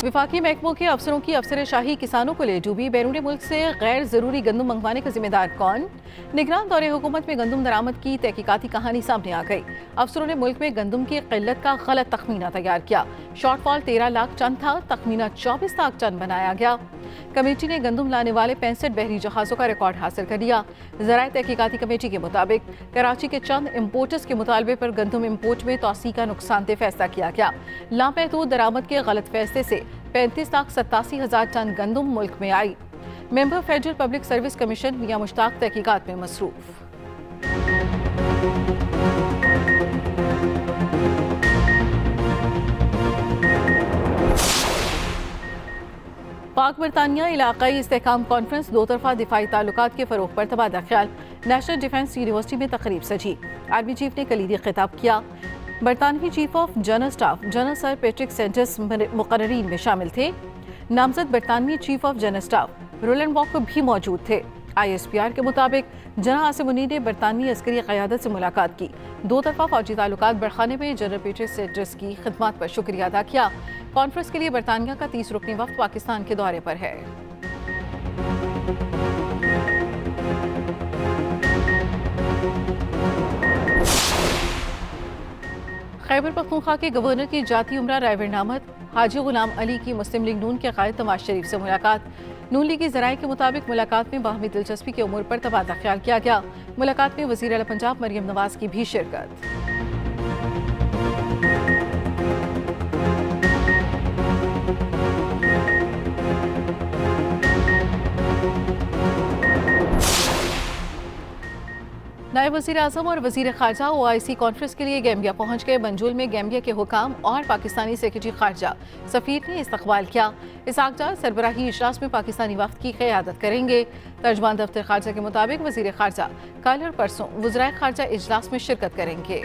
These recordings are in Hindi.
विफाकी महकमों के अफसरों की अफसरशाही किसानों को ले डूबी। बैरून मुल्क से गैर जरूरी गंदम मंगवाने का जिम्मेदार कौन? निगरान दौरे हुकूमत में गंदम दरामद की तहकीकाती कहानी सामने आ गई। अफसरों ने मुल्क में गंदम की किल्लत का गलत तखमीना तैयार किया। शॉर्टफॉल 13 लाख टन था, तखमीना 24 लाख टन बनाया गया। कमेटी ने गंदम लाने वाले 65 बहरी जहाज़ों का रिकॉर्ड हासिल कर लिया। ज़राए तहकीकाती कमेटी के मुताबिक कराची के चंद इम्पोर्टर्स के मुतालबे पर गंदम इम्पोर्ट में तोसी का नुकसानदेह फैसला किया गया। लामहदूद दरामद के गलत फैसले से 35,87,000 टन गंदम मुल्क में आई। Member federal public service commission Mian Mushtaq तहकीकात में मसरूफ। पाक बरतानिया इलाकाई इस्तेहकाम कॉन्फ्रेंस दो तरफा दिफाई ताल्लुकात के फ़रोग़ पर तबादला ख्याल। नेशनल डिफेंस यूनिवर्सिटी में तकरीब सजी। आर्मी चीफ ने कलीदी खिताब किया। बरतानवी chief of general staff general sir Patrick Sanders मुकर्ररीन में शामिल थे। नामजद बरतानवी chief of general staff Roland Walker भी मौजूद थे। ISPR के मुताबिक जनरल आसिम मुनीर ने बरतानवी अस्करी क़यादत से मुलाकात की। दो तरफा फौजी ताल्लुकात बढ़ाने में जनरल पैट्रिक सेंटर्स की खिदमत पर शुक्रिया अदा किया। कॉन्फ्रेंस के लिए बरतानिया का 30 रुकनी वफ्द पाकिस्तान के दौरे पर है। खैबर पख्तूनख्वा के गवर्नर की जाती उमरा रायवर नामद हाजी गुलाम अली की मुस्लिम लीग नून के कायद नवाज शरीफ से मुलाकात। नून लीगी ज़राए के मुताबिक मुलाकात में बाहमी दिलचस्पी के उमूर पर तबादला ख्याल किया गया। मुलाकात में वज़ीर आला पंजाब मरियम नवाज की भी शिरकत। नायब वज़ीर आज़म और वज़ीर ख़ारजा OIC कॉन्फ्रेंस के लिए गैम्बिया पहुँच गए। बंजुल में गैम्बिया के हुकाम और पाकिस्तानी सेक्रेटरी ख़ारजा सफ़ीर ने इस्तक़बाल किया। इसहाक़ डार सरबराही इजलास में पाकिस्तानी वफ़द की क़यादत करेंगे। तर्जमान दफ्तर ख़ारजा के मुताबिक वज़ीर ख़ारजा कल और परसों वज़राए ख़ारजा इजलास में शिरकत करेंगे।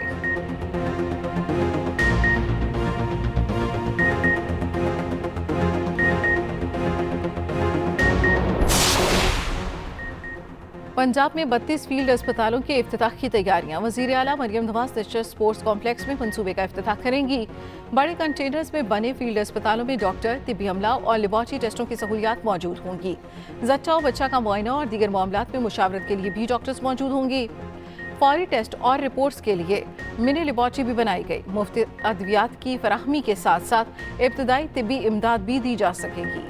पंजाब में 32 फील्ड अस्पतालों के इफ्तिताह की तैयारियां। वज़ीर आला Maryam Nawaz national sports complex में मंसूबे का इफ्तिताह करेंगी। बड़े कंटेनर्स में बने फील्ड अस्पतालों में डॉक्टर, तिब्बी अमला और लेबॉर्ट्री टेस्टों की सहूलियात मौजूद होंगी। जच्चा और बच्चा का मुआयना और दीगर मामलात में मुशावरत के लिए भी डॉक्टर्स मौजूद होंगी। फौरी टेस्ट और रिपोर्ट्स के लिए मिनी लेबॉर्ट्री भी बनाई गई। मुफ्त अद्वियात की फराहमी के साथ साथ इब्तदाई तिब्बी इमदाद भी दी जा सकेगी।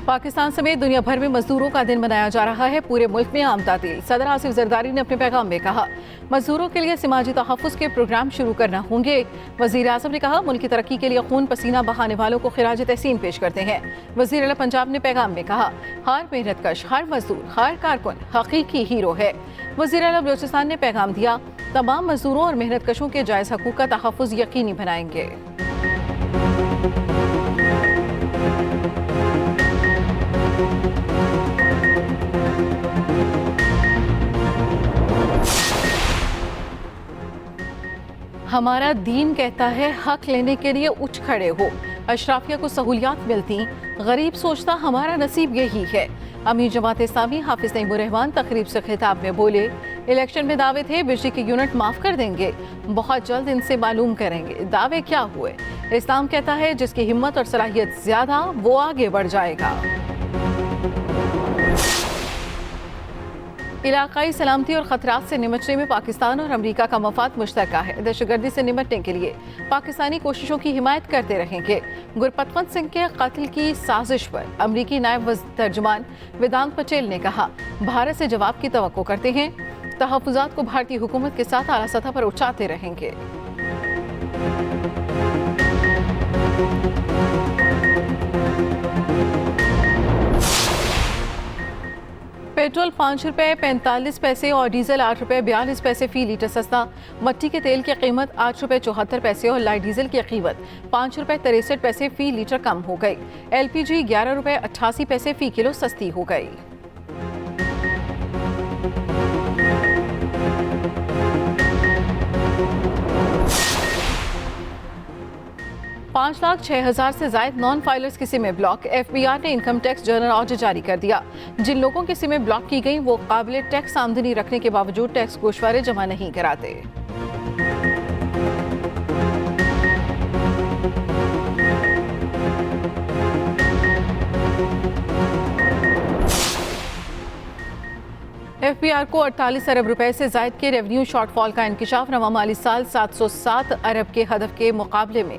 पाकिस्तान समेत दुनिया भर में मजदूरों का दिन मनाया जा रहा है। पूरे मुल्क में आम तातील। सदर आसिफ जरदारी ने अपने पैगाम में कहा, मजदूरों के लिए समाजी तहफ़्फ़ुज़ के प्रोग्राम शुरू करना होंगे। वज़ीर आज़म ने कहा, मुल्क की तरक्की के लिए खून पसीना बहाने वालों को खिराज तहसीन पेश करते हैं। वज़ीर आला पंजाब ने पैगाम में कहा, हर मेहनतकश, हर मजदूर, हर कारकुन हकीकी हीरो है। वज़ीर आला बलूचिस्तान ने पैगाम दिया, तमाम मजदूरों और मेहनतकशों के जायज़ हकूक़ का तहफ़्फ़ुज़ यकीनी बनाएंगे। हमारा दीन कहता है हक लेने के लिए उठ खड़े हो। अशराफिया को सहूलियात मिलती, गरीब सोचता हमारा नसीब यही है। अमीर जमात इस्लामी हाफिज नईमुर रहमान तकरीब से खिताब में बोले, इलेक्शन में दावे थे बिजली के यूनिट माफ कर देंगे, बहुत जल्द इनसे मालूम करेंगे दावे क्या हुए। इस्लाम कहता है जिसकी हिम्मत और सलाहियत ज्यादा वो आगे बढ़ जाएगा। इलाकाई सलामती और ख़तरात से निमटने में पाकिस्तान और अमरीका का मफाद मुश्तरका है। दहशतगर्दी से निमटने के लिए पाकिस्तानी कोशिशों की हिमायत करते रहेंगे। गुरपतवंत सिंह के कत्ल की साजिश पर अमरीकी नायब तर्जुमान वेदांत पटेल ने कहा, भारत से जवाब की तवक्को करते हैं। तहफ़्फ़ुज़ात को भारतीय हुकूमत के साथ आला सतह पर उठाते रहेंगे। पेट्रोल 5 रुपये 45 पैसे और डीजल 8 रुपये 42 पैसे फी लीटर सस्ता। मट्टी के तेल की कीमत 8 रुपये 74 पैसे और लाइट डीजल की कीमत 5 रुपये 63 पैसे फी लीटर कम हो गई। LPG 11 रुपये 88 पैसे फी किलो सस्ती हो गई। 5,06,000 से ज्यादा नॉन फाइलर्स की सिमें ब्लॉक। FBI ने इनकम टैक्स जर्नल ऑर्डर जारी कर दिया। जिन लोगों की सिमें ब्लॉक की गई वो काबिल टैक्स आमदनी रखने के बावजूद टैक्स गोशवारे जमा नहीं कराते। FBI को 48 अरब रुपए से जायद के रेवेन्यू शॉर्टफॉल का इंकशाफ रवा माली साल 707 अरब के हदफ के मुकाबले में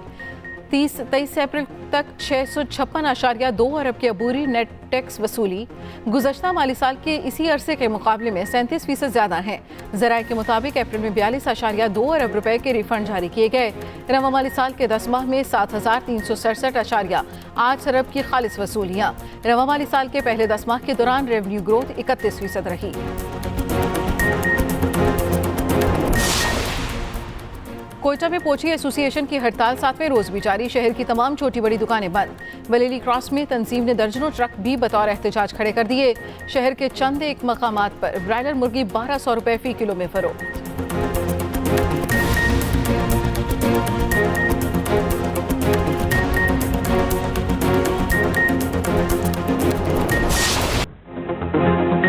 23 अप्रैल तक 656.2 अरब की अबूरी नेट टैक्स वसूली गुज़श्ता माली साल के इसी अरसे के मुकाबले में 37% ज़्यादा हैं। ज़राए के मुताबिक अप्रैल में 42.2 अरब रुपए के रिफंड जारी किए गए। रवा माली साल के 10 माह में 7,367.8 अरब की खालिस वसूलियाँ। रवा माली साल के पहले 10 माह के दौरान रेवेन्यू ग्रोथ 31% रही। कोयटा में पोची एसोसिएशन की हड़ताल 7वें रोज भी जारी। शहर की तमाम छोटी बड़ी दुकानें बंद। बलेली क्रॉस में तंजीम ने दर्जनों ट्रक भी बतौर एहतजाज खड़े कर दिए। शहर के चंद एक मकामात पर ब्रायलर मुर्गी 1200 रुपए फी किलो में फरोख्त।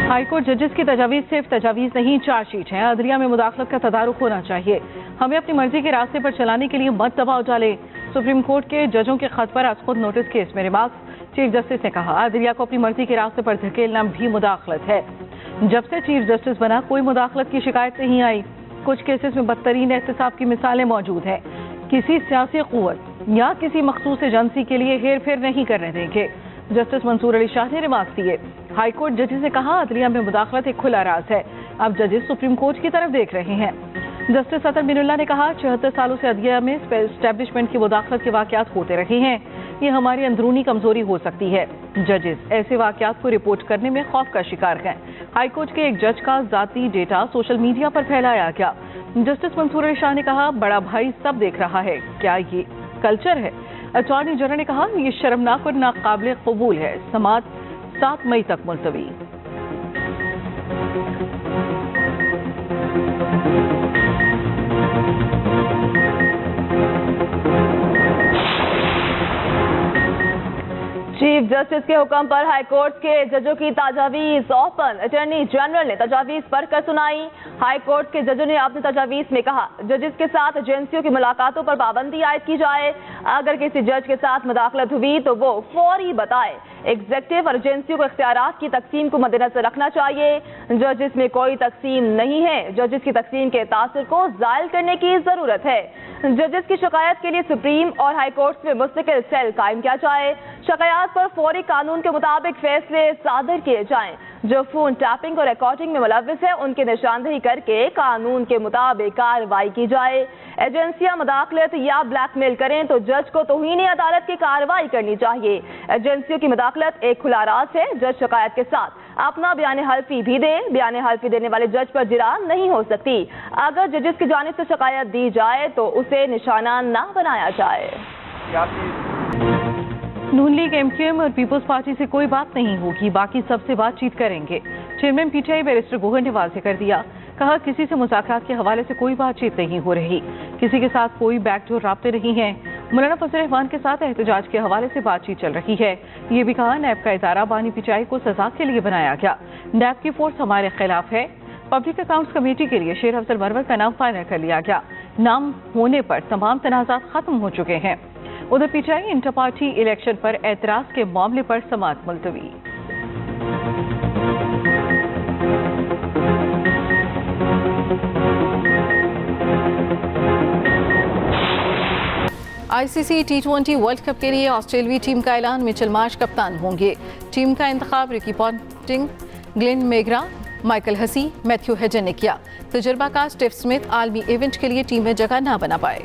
हाईकोर्ट जजेस की तजावीज़ सिर्फ तजावीज़ नहीं, चार्जशीट है। अदलिया में मुदाखलत का तदारुक होना चाहिए। हमें अपनी मर्जी के रास्ते पर चलाने के लिए मत दबाव डाले। सुप्रीम कोर्ट के जजों के खत पर आज खुद नोटिस केस में रिमार्क्स। चीफ जस्टिस ने कहा, अदलिया को अपनी मर्जी के रास्ते पर धकेलना भी मुदाखलत है। जब से चीफ जस्टिस बना कोई मुदाखलत की शिकायत नहीं आई। कुछ केसेस में बदतरीन एहतसाब की मिसालें मौजूद हैं। किसी सियासी कुव्वत या किसी मखसूस एजेंसी के लिए हेर फेर नहीं करने देंगे। जस्टिस मंसूर अली शाह ने रिमार्क्स दिए। हाईकोर्ट जजेस ने कहा, अदलिया में मुदाखलत एक खुला राज है। अब जजेस सुप्रीम कोर्ट की तरफ देख रहे हैं। जस्टिस अतर बिनुल्लाह ने कहा, 74 सालों से अदलिया में एस्टेब्लिशमेंट की मुदाखलत के वाकयात होते रहे हैं। ये हमारी अंदरूनी कमजोरी हो सकती है। जजेस ऐसे वाकयात को रिपोर्ट करने में खौफ का शिकार हैं। हाईकोर्ट के एक जज का जाती डेटा सोशल मीडिया पर फैलाया गया। जस्टिस मंसूर अली शाह ने कहा, बड़ा भाई सब देख रहा है, क्या ये कल्चर है? अटॉर्नी जनरल ने कहा, ये शर्मनाक और नाकाबिल कबूल है। समाअत 7 मई तक मुलतवी। चीफ जस्टिस के हुक्म पर हाईकोर्ट के जजों की तजावीज़ ओपन। अटॉर्नी जनरल ने तजावीज़ पढ़कर सुनाई। हाईकोर्ट के जजों ने अपनी तजावीज़ में कहा, जजेस के साथ एजेंसियों की मुलाकातों पर पाबंदी आयद की जाए। अगर किसी जज के साथ मुदाखलत हुई तो वो फौरी बताए। एग्जीक्यूटिव और एजेंसियों को इख्तियारात की तकसीम को मद्देनजर रखना चाहिए। जजेस में कोई तकसीम नहीं है। जजेस की तकसीम के तासुर को जायल करने की जरूरत है। जजेस की शिकायत के लिए सुप्रीम और हाई कोर्ट में मुस्तकिल सेल कायम किया जाए। शिकायत पर फौरी कानून के मुताबिक फैसले सादर किए जाएं। जो फोन टैपिंग और रिकॉर्डिंग में मुलव्विस है उनकी निशानदेही करके कानून के मुताबिक कार्रवाई की जाए। एजेंसियां मुदाखलत या ब्लैकमेल करें तो जज को तौहीन अदालत की कार्रवाई करनी चाहिए। एजेंसियों की मुदाखलत एक खुला राज है। जज शिकायत के साथ अपना बयान हल्फी भी दे। बयान हल्फी देने वाले जज पर जिरा नहीं हो सकती। अगर जजेस की जानिब से शिकायत दी जाए तो उसे निशाना ना बनाया जाए। नून लीग, MQM और पीपल्स पार्टी से कोई बात नहीं होगी, बाकी सबसे बातचीत करेंगे। चेयरमैन PTI बैरिस्टर गोहर ने वाज़ेह कर दिया। कहा, किसी से मुज़ाकरात के हवाले से कोई बातचीत नहीं हो रही। किसी के साथ कोई बैकडोर राब्ते नहीं है। मौलाना फजल रहमान के साथ एहतजाज के हवाले से बातचीत चल रही है। ये भी कहा, नैब का इदारा बानी PTI को सजा के लिए बनाया गया। नैब की फोर्स हमारे खिलाफ है। पब्लिक अकाउंट्स कमेटी के लिए शेर अफजल मरवर का नाम फाइनल कर लिया गया। नाम होने पर तमाम तनाज़ात खत्म हो चुके हैं। उधर PTI इंटर पार्टी इलेक्शन पर एतराज के मामले पर समाअत मुलतवी। ICC T20 वर्ल्ड कप के लिए ऑस्ट्रेलियाई टीम का ऐलान। मिचेल मार्श कप्तान होंगे। टीम का इंतखाब Ricky Ponting, Glenn McGrath, Michael Hussey, Matthew Hayden ने किया। तजुर्बाकार स्टीव स्मिथ आलमी इवेंट के लिए टीम में जगह ना बना पाए।